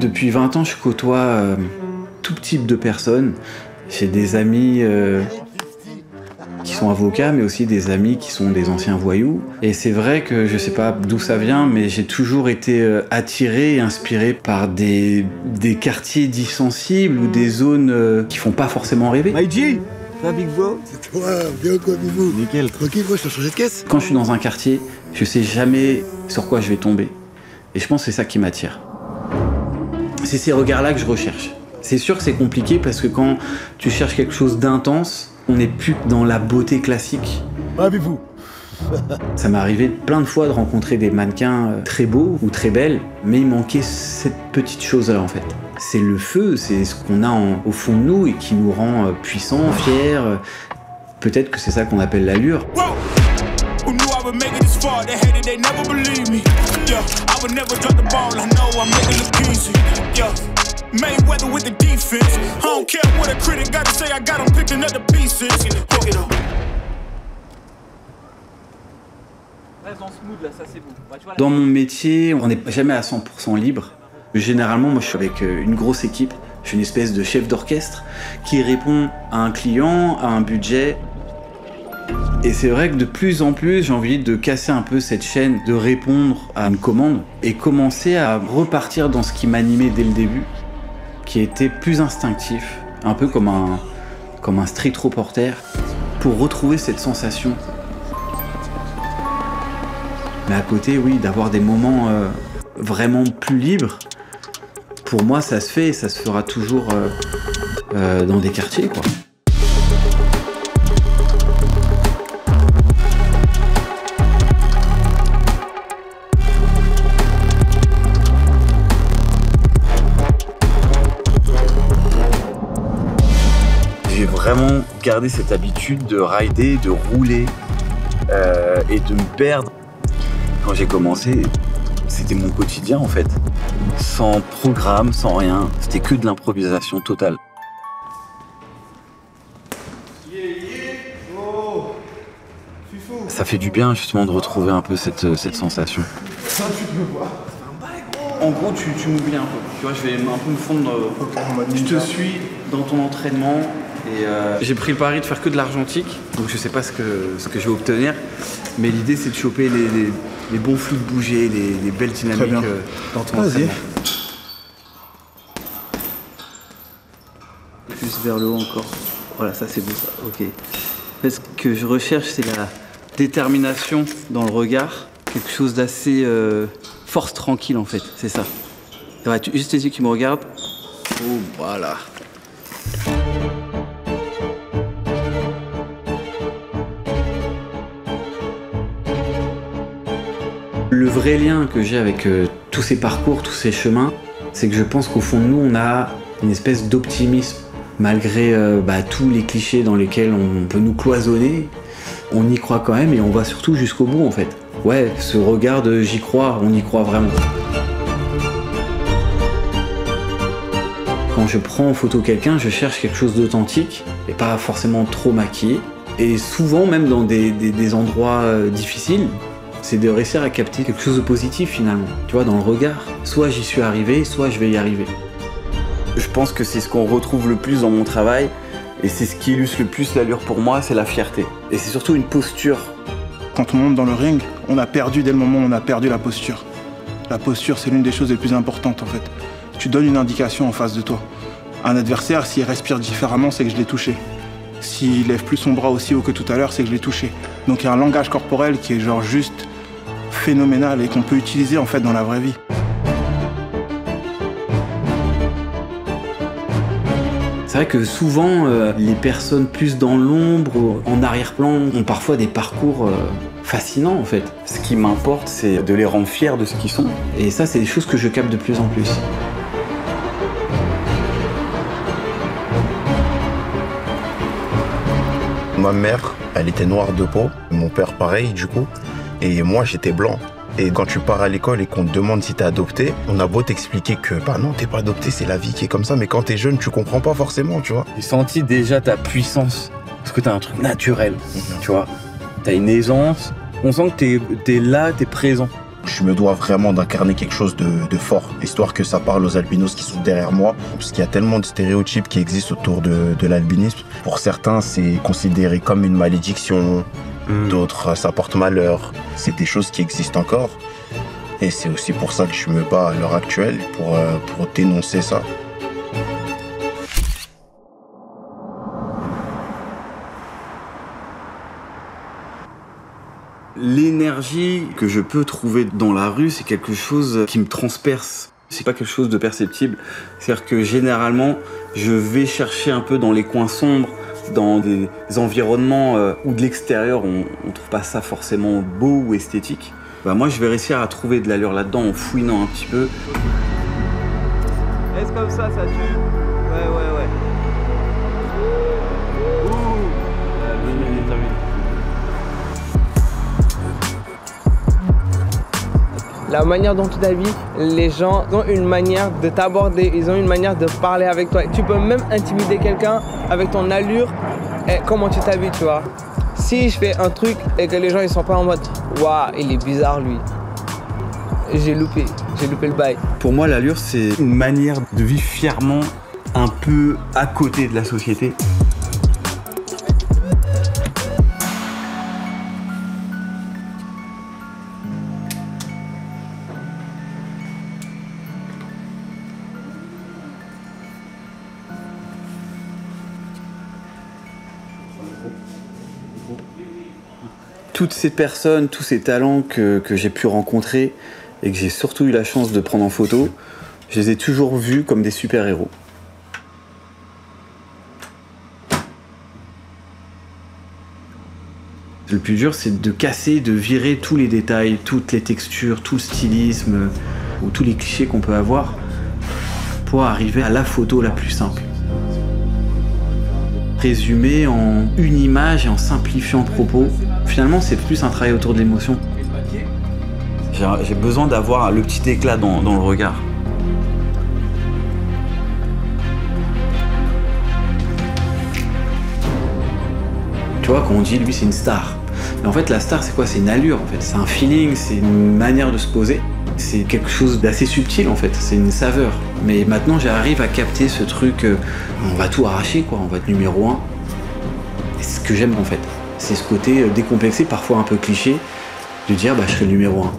Depuis 20 ans, je côtoie tout type de personnes. J'ai des amis qui sont avocats, mais aussi des amis qui sont des anciens voyous. Et c'est vrai que je sais pas d'où ça vient, mais j'ai toujours été attiré et inspiré par des quartiers dits sensibles ou des zones qui font pas forcément rêver. Maïji, ça Big Bro? C'est toi, bien comme vous. Nickel. Tranquille, moi je t'ai changé de caisse. Quand je suis dans un quartier, je sais jamais sur quoi je vais tomber. Et je pense que c'est ça qui m'attire. C'est ces regards-là que je recherche. C'est sûr que c'est compliqué parce que quand tu cherches quelque chose d'intense, on n'est plus dans la beauté classique. Avez-vous? Ça m'est arrivé plein de fois de rencontrer des mannequins très beaux ou très belles, mais il manquait cette petite chose-là en fait. C'est le feu, c'est ce qu'on a au fond de nous et qui nous rend puissants, fiers. Peut-être que c'est ça qu'on appelle l'allure. Mayweather with the defense. I don't care what a critic got to say, I got him picking up the pieces. Hook it up. Dans mon métier, on n'est jamais à 100% libre. Généralement, moi je suis avec une grosse équipe. Je suis une espèce de chef d'orchestre qui répond à un client, à un budget. Et c'est vrai que de plus en plus, j'ai envie de casser un peu cette chaîne, de répondre à une commande et commencer à repartir dans ce qui m'animait dès le début, qui était plus instinctif, un peu comme un street reporter, pour retrouver cette sensation. Mais à côté, oui, d'avoir des moments vraiment plus libres, pour moi ça se fait et ça se fera toujours dans des quartiers, quoi. J'ai vraiment gardé cette habitude de rider, de rouler et de me perdre. Quand j'ai commencé, c'était mon quotidien en fait. Sans programme, sans rien, c'était que de l'improvisation totale. Ça fait du bien justement de retrouver un peu cette sensation. Ça, tu peux voir. En gros, tu m'oublies un peu. Tu vois, je vais un peu me fondre. Je te suis dans ton entraînement. Et j'ai pris le pari de faire que de l'argentique, donc je sais pas ce que je vais obtenir, mais l'idée c'est de choper les bons flux de bouger, les belles dynamiques dans ton entraînement. Plus vers le haut encore. Voilà, ça c'est beau ça, ok. Ce que je recherche, c'est la détermination dans le regard, quelque chose d'assez force tranquille en fait, c'est ça. Ouais, juste les yeux qui me regardent. Oh, voilà. Le vrai lien que j'ai avec tous ces parcours, tous ces chemins, c'est que je pense qu'au fond de nous, on a une espèce d'optimisme. Malgré tous les clichés dans lesquels on peut nous cloisonner, on y croit quand même et on va surtout jusqu'au bout en fait. Ouais, ce regard de j'y crois, on y croit vraiment. Quand je prends en photo quelqu'un, je cherche quelque chose d'authentique et pas forcément trop maquillé. Et souvent, même dans des endroits difficiles, c'est de réussir à capter quelque chose de positif finalement, tu vois, dans le regard. Soit j'y suis arrivé, soit je vais y arriver. Je pense que c'est ce qu'on retrouve le plus dans mon travail et c'est ce qui illustre le plus l'allure pour moi, c'est la fierté. Et c'est surtout une posture. Quand on monte dans le ring, on a perdu dès le moment où on a perdu la posture. La posture, c'est l'une des choses les plus importantes en fait. Tu donnes une indication en face de toi. Un adversaire, s'il respire différemment, c'est que je l'ai touché. S'il lève plus son bras aussi haut que tout à l'heure, c'est que je l'ai touché. Donc il y a un langage corporel qui est genre juste phénoménal et qu'on peut utiliser en fait dans la vraie vie. C'est vrai que souvent, les personnes plus dans l'ombre, en arrière-plan, ont parfois des parcours fascinants en fait. Ce qui m'importe, c'est de les rendre fiers de ce qu'ils sont. Et ça, c'est des choses que je capte de plus en plus. Ma mère, elle était noire de peau, mon père pareil du coup, et moi j'étais blanc. Et quand tu pars à l'école et qu'on te demande si t'es adopté, on a beau t'expliquer que bah non, t'es pas adopté, c'est la vie qui est comme ça, mais quand t'es jeune, tu comprends pas forcément, tu vois. J'ai senti déjà ta puissance, parce que t'as un truc naturel, tu vois. T'as une aisance, on sent que t'es là, t'es présent. Je me dois vraiment d'incarner quelque chose de fort, histoire que ça parle aux albinos qui sont derrière moi, parce qu'il y a tellement de stéréotypes qui existent autour de l'albinisme. Pour certains, c'est considéré comme une malédiction, d'autres, ça porte malheur. C'est des choses qui existent encore, et c'est aussi pour ça que je me bats à l'heure actuelle, pour dénoncer ça. L'énergie que je peux trouver dans la rue, c'est quelque chose qui me transperce. C'est pas quelque chose de perceptible. C'est-à-dire que généralement, je vais chercher un peu dans les coins sombres, dans des environnements où de l'extérieur, on trouve pas ça forcément beau ou esthétique. Bah moi, je vais réussir à trouver de l'allure là-dedans en fouinant un petit peu. Est-ce comme ça tue? Ouais. La manière dont tu t'habilles, les gens ont une manière de t'aborder, ils ont une manière de parler avec toi. Tu peux même intimider quelqu'un avec ton allure et comment tu t'habilles, tu vois. Si je fais un truc et que les gens ils sont pas en mode « Waouh, il est bizarre lui », j'ai loupé le bail. Pour moi, l'allure, c'est une manière de vivre fièrement un peu à côté de la société. Toutes ces personnes, tous ces talents que j'ai pu rencontrer et que j'ai surtout eu la chance de prendre en photo, je les ai toujours vus comme des super-héros. Le plus dur, c'est de casser, de virer tous les détails, toutes les textures, tout le stylisme, ou tous les clichés qu'on peut avoir pour arriver à la photo la plus simple. Résumer en une image et en simplifiant le propos, finalement, c'est plus un travail autour de l'émotion. J'ai besoin d'avoir le petit éclat dans le regard. Tu vois, quand on dit lui c'est une star, mais en fait la star c'est quoi? C'est une allure en fait, c'est un feeling, c'est une manière de se poser. C'est quelque chose d'assez subtil en fait, c'est une saveur. Mais maintenant j'arrive à capter ce truc, on va tout arracher quoi, on va être numéro 1. Et c'est ce que j'aime en fait, c'est ce côté décomplexé, parfois un peu cliché, de dire bah je serai le numéro 1.